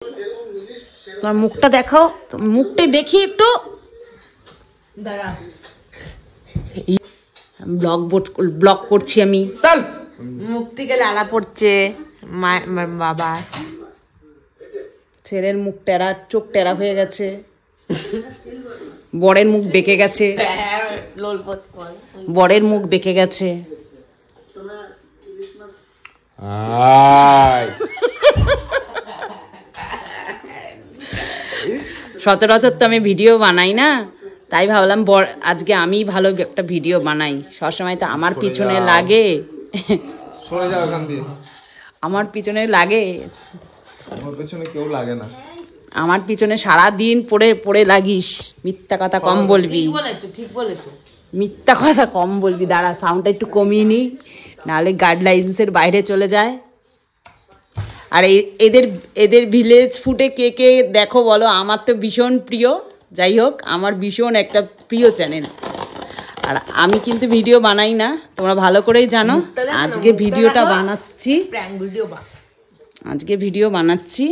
তোমার মুখটা দেখাও, মুখটা দেখি একটু। ব্লগ করছি আমি। মুখ থেকে লালা পড়ছে বাবা। ছেলের মুখ টেরা, চোখ টেরা হয়ে গেছে, বরের মুখ বেঁকে গেছে, বরের মুখ বেঁকে গেছে। সচরাচর তো আমি ভিডিও বানাই না, তাই ভাবলাম আজকে আমি ভালো একটা ভিডিও বানাই। সবসময় তো আমার পিছনে লাগে, আমার পিছনে লাগে, কেউ লাগে না। আমার পিছনে সারাদিন পড়ে পড়ে লাগিস। মিথ্যা কথা কম বলবি, ঠিক বলেছো, মিথ্যা কথা কম বলবি। দাঁড়া সাউন্ডটা একটু কমিয়ে নি, নাহলে গাইডলাইন্সের বাইরে চলে যায়। আর এদের ভিলেজ ফুটে কে কে দেখো বলো? আমার তো ভীষণ প্রিয়। যাই হোক, আমার ভীষণ একটা প্রিয় চ্যানেল। আর আমি কিন্তু ভিডিও বানাই না, তোমরা ভালো করেই জানো। আজকে ভিডিওটা বানাচ্ছি, আজকে ভিডিও বানাচ্ছি।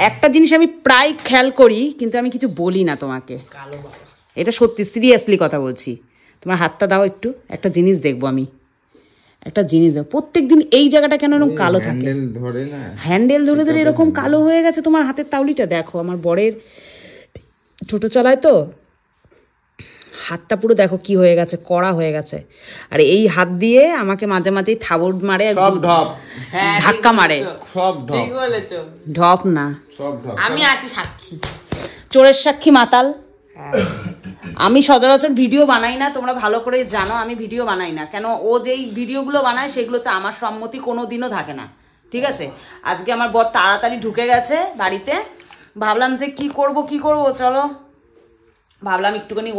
একটা জিনিস আমি প্রায় খেয়াল করি, কিন্তু আমি কিছু বলি না তোমাকে। এটা সত্যি, সিরিয়াসলি কথা বলছি। তোমার হাতটা দাও একটু, একটা জিনিস দেখবো আমি, একটা জিনিস দেখো। প্রত্যেকদিন এই জায়গাটা কেন এরকম কালো থাকে? হ্যান্ডেল ধরে ধরে এরকম কালো হয়ে গেছে। তোমার হাতের তাউলিটা দেখো, আমার বরের ছোট চালায় তো, হাতটা পুরো দেখো কি হয়ে গেছে, কড়া হয়ে গেছে। আর এই হাত দিয়ে আমাকে মাঝে মাঝেই থাবড় মারে, ধাক্কা মারে। ঢপ না, আমি আছি সাক্ষী, চোরের সাক্ষী মাতাল। আমি সচরাচর ভিডিও বানাই না, তোমরা ভালো করে জানো আমি ভিডিও বানাই না। কেন, ও যেই ভিডিওগুলো বানায় সেগুলোতে আমার সম্মতি কোনোদিনও থাকে না, ঠিক আছে? আজকে আমার বর তাড়াতাড়ি ঢুকে গেছে বাড়িতে, ভাবলাম যে কি করব চলো ভাবলাম একটুখানি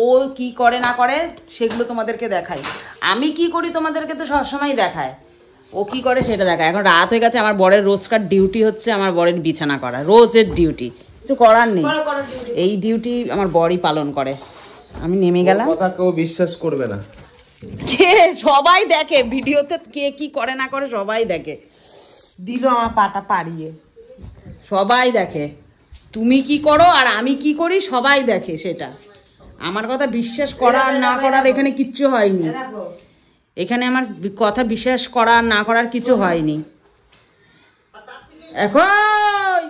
ও কি করে না করে সেগুলো তোমাদেরকে দেখাই। আমি কি করি তোমাদেরকে তো সবসময় দেখায়, ও কি করে সেটা দেখায়। এখন রাত হয়ে গেছে, আমার বরের রোজকার ডিউটি হচ্ছে আমার বরের বিছানা করা, রোজের ডিউটি, কিছু করার নেই। এই ডিউটি আমার বরই পালন করে। আমি নেমে গেলাম। কথা কেউ বিশ্বাস করবে না। কে? সবাই দেখে ভিডিওতে, কে কি করে না করে সবাই দেখে। দিল আমার পাটা পাড়িয়ে, সবাই দেখে তুমি কি করো আর আমি কি করি, সবাই দেখে। সেটা আমার কথা বিশ্বাস করা আর না করার এখানে কিচ্ছু হয়নি। এখানে আমার কথা বিশ্বাস করা আর না করার কিছু হয়নি। এখন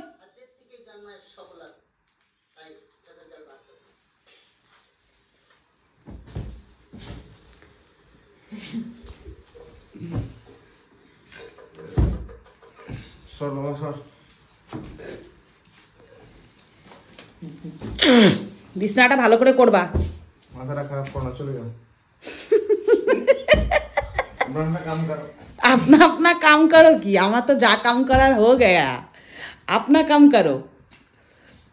বিছনাটা ভালো করে করবা, মাথাটা খারাপ করো না, চলে যাও। अपना अपना काम करो की, আমার তো যা কাম করার हो गया। अपना काम करो,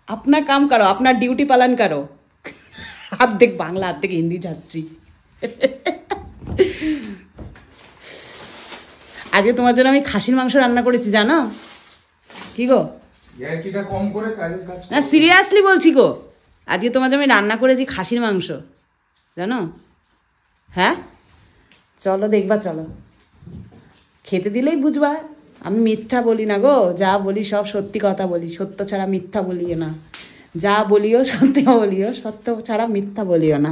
अपना काम करो, अपना ड्यूटी पालन करो। অর্ধেক বাংলা অর্ধেক হিন্দি যাচ্ছি। আগে তোমার জন্য আমি খাসির মাংস রান্না করেছি, জানো? কি গো, না সিরিয়াসলি বলছি গো, আজকে তোমার জন্য আমি রান্না করেছি খাসির মাংস, জানো? হ্যাঁ চলো দেখবা, চলো খেতে দিলেই বুঝবা। আমি মিথ্যা বলি না গো, যা বলি সব সত্যি কথা বলি, সত্য ছাড়া মিথ্যা বলিও না। যা বলিও সত্য বলিও, সত্য ছাড়া মিথ্যা বলিও না।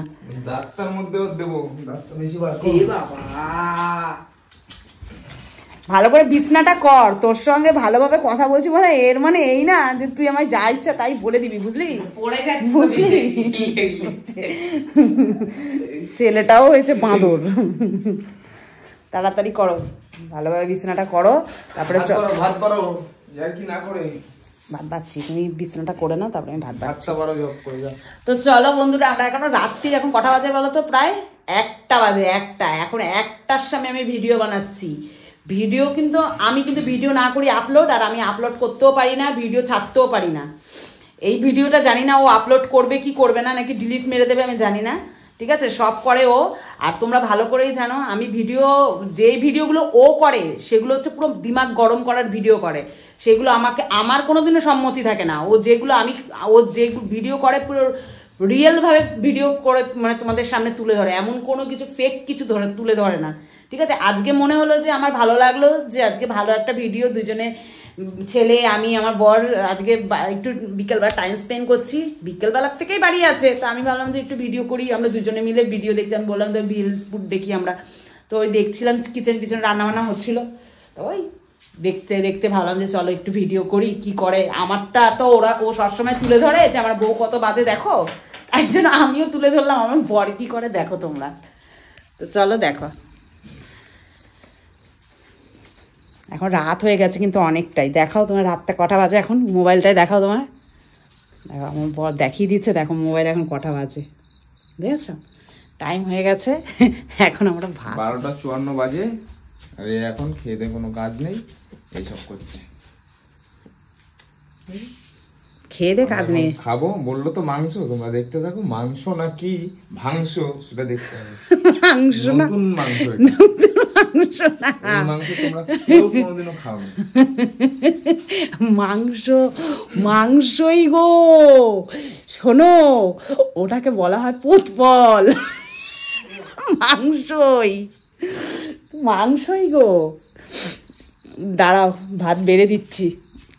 ডাক্তার মধ্যে দেবো, ডাক্তার বেশি ভালো করে বিছনাটা কর, তোর সঙ্গে ভালোভাবে কথা বলছি বলে এর মানে এই না যে তুই আমায় যা ইচ্ছা তাই বলে দিবি, বুঝলি? বুঝলি? ছেলেটাও হয়েছে বাঁদর। তাড়াতাড়ি করো, ভালোভাবে বিছনাটা করো, তারপরে ভাত বাড়ো, যাই কি না করে ভাত বাচ্ছি। তুমি বিছনাটা করে নাও, তারপরে আমি ভাত বাচ্ছি। তো চলো বন্ধুরা, আমরা এখনো রাত্রির, এখন কটা বাজে বলো তো? প্রায় 1টা বাজে। এখন 1টার সময় আমি ভিডিও বানাচ্ছি। ভিডিও কিন্তু আমি কিন্তু ভিডিও না করি আপলোড, আর আমি আপলোড করতেও পারি না, ভিডিও ছাড়তেও পারি না। এই ভিডিওটা জানি না ও আপলোড করবে কি করবে না, নাকি ডিলিট মেরে দেবে আমি জানি না, ঠিক আছে? সব করে ও। আর তোমরা ভালো করেই জানো আমি যেই ভিডিওগুলো ও করে সেগুলো হচ্ছে পুরো দিমাগ গরম করার ভিডিও করে, সেগুলো আমার কোনোদিনও সম্মতি থাকে না। ও যে ভিডিও করে পুরো রিয়েলভাবে ভিডিও করে মানে তোমাদের সামনে তুলে ধরে, এমন কোনো কিছু ফেক কিছু তুলে ধরে না, ঠিক আছে? আজকে মনে হলো যে আমার ভালো লাগলো যে আজকে ভালো একটা ভিডিও দুজনে ছেলে আমি আমার বর আজকে একটু বিকেলবেলা টাইম স্পেন্ড করছি, বিকেলবেলার থেকেই বাড়ি আছে। তো আমি ভাবলাম যে একটু ভিডিও করি, আমরা দুজনে মিলে ভিডিও দেখছি। আমি বললাম তো ভিলস ফুড দেখি আমরা, তো ওই দেখছিলাম কিচেন পিছনে রান্নাবান্না হচ্ছিল, তো ওই দেখতে দেখতে ভাবলাম যে চলো একটু ভিডিও করি কি করে। আমারটা তো ও সবসময় তুলে ধরে যে আমার বউ কত বাজে দেখো, তাই জন্য আমিও তুলে ধরলাম আমার বর কি করে দেখো তোমরা। তো চলো দেখো, এখন রাত হয়ে গেছে কিন্তু অনেকটাই। দেখাও তোমার রাতটা কটা বাজে এখন, মোবাইলটাই দেখাও তোমার। দেখো আমার বর দেখিয়ে দিচ্ছে, দেখো মোবাইল এখন কটা বাজে, দেখেছো টাইম হয়ে গেছে। এখন আমরা 12:54 বাজে, আর এখন খেয়ে দিয়ে কোনো কাজ নেই, এইসব করছে। খেয়ে দে কাজ নেই, খাবো বললো তো মাংস, তোমরা দেখতে থাকো। মাংস না কি ভাংস সেটা দেখতে হবে। মাংস না, নতুন মাংস, মাংস না, এই মাংস তোমরা কেউ কোনোদিনও খাওনি। মাংসই গো, শোনো ওটাকে বলা হয় পুতফল। মাংসই গো। দাঁড়াও ভাত বেড়ে দিচ্ছি।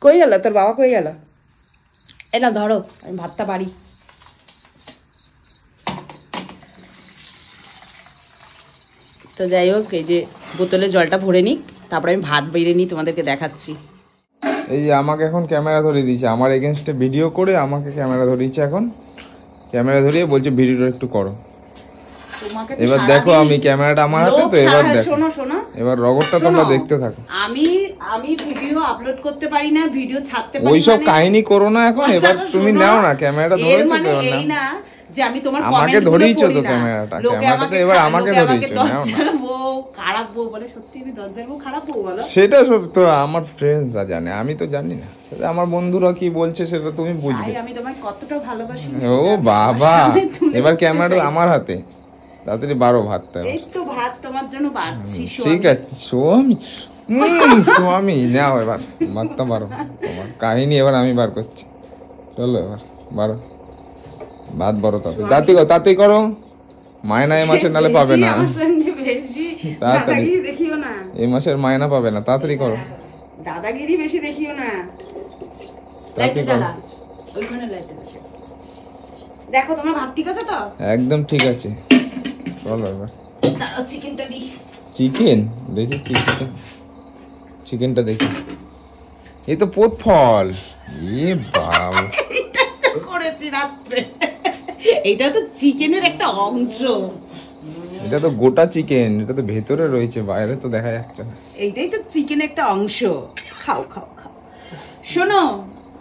কই গেল তোর বাবা, কই গেল? এটা ধরো আমি ভাতটা বাড়ি। তো যাই হোক, এই যে বোতলে জলটা ভরে নিক, তারপরে আমি ভাত বেড়ে নিই, তোমাদেরকে দেখাচ্ছি। এই যে আমাকে এখন ক্যামেরা ধরিয়ে দিয়েছে, আমার এগেনস্টে ভিডিও করে আমাকে ক্যামেরা ধরিয়েছে। এখন ক্যামেরা ধরিয়ে বলছে ভিডিওটা একটু করো। এবার দেখো আমি ক্যামেরাটা আমার হাতে, তো এবার দেখো, শোনো শোনো, এবার রগরটা তোমরা দেখতে থাকো। আমি ভিডিও আপলোড করতে পারি না, ভিডিও ছাড়তে পারি না, ওইসব কাহিনী করো না এখন। এবার তুমি নাও না ক্যামেরাটা, ধরেছো তো? মানে এই না যে আমি তোমার আমাকে কমেন্ট ধরিয়েছো পড়ি তো না। ক্যামেরাটা, লোকে ক্যামেরাটা তো এবার আমাকে ধরিয়েছো, নাও না। দরজার বউ খারাপ বউ বলে, সত্যি আমি দরজার বউ খারাপ বউ বলো? সেটা সব তো আমার ফ্রেন্ডসরা জানে, আমি তো জানি না। সেটা আমার বন্ধুরা কি বলছে সেটা তুমি বুঝবে। আমি তোমায় কতটা ভালোবাসি। ও বাবা, এবার ক্যামেরাটা আমার হাতে, তাড়াতাড়ি বারো ভাতটা। এই তো ভাত তোমার জন্য বাড়ছি। ঠিক আছে স্বামী নাও, এবার ভাতটা বারো। তোমার কাহিনী এবার আমি বার করছি, চলো এবার বারো ভাত বারো। তাড়াতাড়ি করো, মায়না এই মাসের নালে পাবে না, তাড়াতাড়ি দেখিও না, এই মাসের মায়না পাবে না, তাড়াতাড়ি করো। দাদাগিরি বেশি দেখিও না। তাড়াতাড়ি করো। দেখো তোমার ভাত ঠিক আছে তো? একদম ঠিক আছে, চলো এবার চিকেনটা দিই। চিকেন দেখি, চিকেনটা দেখি। এই তো পোত ফল, এ বাবা করেছি রাত্রে। এটা তো চিকেনের একটা অংশ, এটা তো গোটা চিকেন, এটা তো ভেতরে রয়েছে, বাইরে তো দেখা যাচ্ছে না। এইটাই তো চিকেনের একটা অংশ। খাও খাও খাও। শোনো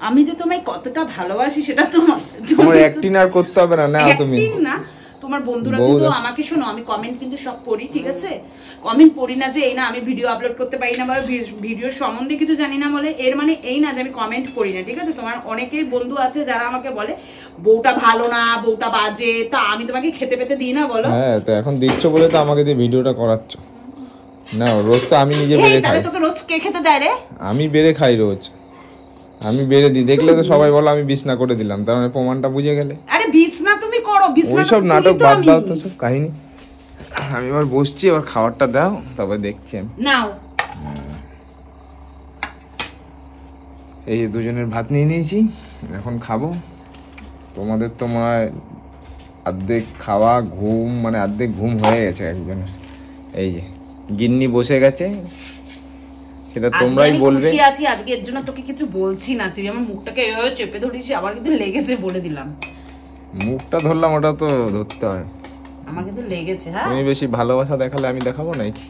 আমি যে তোমায় কতটা ভালোবাসি সেটা তোমার অ্যাক্টিং আর করতে হবে না, নাও তুমি। না তোমার বন্ধুরা কিন্তু আমাকে, শোনো আমি কমেন্ট কিন্তু সব পড়ি, ঠিক আছে? কমেন্ট পড়ি না যে এই না আমি ভিডিও আপলোড করতে পারি না বা ভিডিও সম্বন্ধে কিছু জানি না বলে, এর মানে এই না যে আমি কমেন্ট পড়ি না, ঠিক আছে? তোমার অনেকেই বন্ধু আছে যারা আমাকে বলে বউটা ভালো না, বউটা বাজে, তা আমি তোমাকে খেতে পেতে দিই না বলো? হ্যাঁ, তো এখন দিচ্ছ বলে তো আমাকে দিয়ে ভিডিওটা করাচ্ছ। না রোজ তো আমি নিজে বেড়ে খাই। তোকে রোজ কে খেতে দেয় রে? আমি বেড়ে খাই রোজ, আমি বেড়ে দিই। দেখলে তো সবাই বলো আমি বিছনা করে দিলাম, তার মানে প্রমাণটা বুঝে গেলে। আরে বিছনা তুমি করো, বিছনা ওইসব নাটক বাদ দাও তো, সব কাহিনী। আমি এবার বসছি, এবার খাবারটা দাও, তারপর দেখছি আমি। নাও এই যে দুজনের ভাত নিয়ে নিয়েছি, এখন খাবো। তোমাদের তো মনে হয় অর্ধেক খাওয়া, ঘুম, মানে অর্ধেক ঘুম হয়ে গেছে একজনের। এই যে গিন্নি বসে গেছে, সেটা তোমরাই বলবে। খুশি আছি আজকে, এর জন্য তোকে কিছু বলছি না। তুই আমার মুখটাকে এভাবে চেপে ধরিস, আবার কিন্তু লেগেছে বলে দিলাম। মুখটা ধরলাম, ওটা তো ধরতে হয়। আমার কিন্তু লেগেছে। হ্যাঁ, তুমি বেশি ভালোবাসা দেখালে আমি দেখাবো নাকি?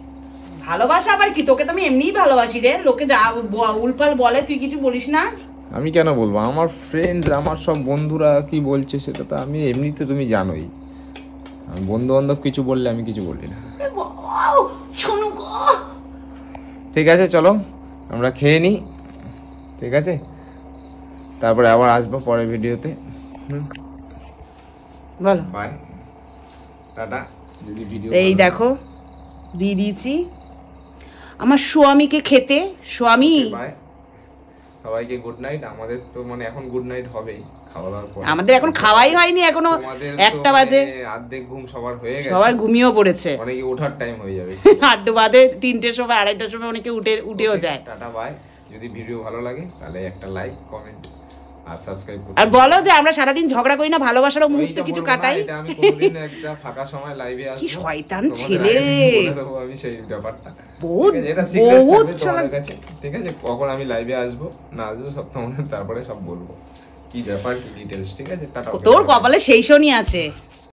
ভালোবাসা আবার কি? তোকে তো আমি এমনিই ভালোবাসি রে। লোকে যা উল্পাল বলে তুই কিছু বলিস না। আমি কেন বলবো? আমার ফ্রেন্ড, আমার সব বন্ধুরা কি বলছে সেটা তো আমি এমনিতে তুমি জানোই। বন্ধু বান্ধব কিছু বললে আমি কিছু বলি না। ঠিক আছে চলো আমরা খেয়ে নিই, ঠিক আছে? তারপরে আবার আসবো পরের ভিডিওতে। বলো বাই, টাটা। যদি ভিডিও এই দেখো দিয়ে দিয়েছি আমার স্বামীকে খেতে। স্বামী বাই, সবাইকে গুড নাইট। আমাদের তো মানে এখন গুড নাইট হবেই খাওয়া দাওয়ার পর। আমাদের এখন খাওয়াই হয়নি, এখনো 1টা বাজে। অর্ধেক ঘুম সবার হয়ে গেছে, সবার ঘুমিয়েও পড়েছে। অনেকে ওঠার টাইম হয়ে যাবে। 8টা বাজে, 3টের সময়, 2:30টার সময় অনেকে উঠেও যায়। Tata bye. যদি ভিডিও ভালো লাগে তাহলে একটা লাইক, কমেন্ট আর সাবস্ক্রাইব করতে। আর বলো যে আমরা সারাদিন ঝগড়া করি না, ভালোবাসারও মুহূর্ত কিছু কাটাই। এটা আমি কোনোদিন একটা ফাঁকা সময় লাইভে আসবো, কি শয়তান তোমাদের ছেলে। আগে বলে দেবো আমি সেই ব্যাপারটা। বহুত ঠিক আছে, এটা সিক্রেট বহুত থাকবে তোমাদের কাছে, ঠিক আছে? কখন আমি লাইভে আসবো না আসবো সব তোমাদের তারপরে সব বলবো, কি ব্যাপার কি ডিটেইলস, ঠিক আছে? টাটা। তোর কপালে সেই শনি আছে।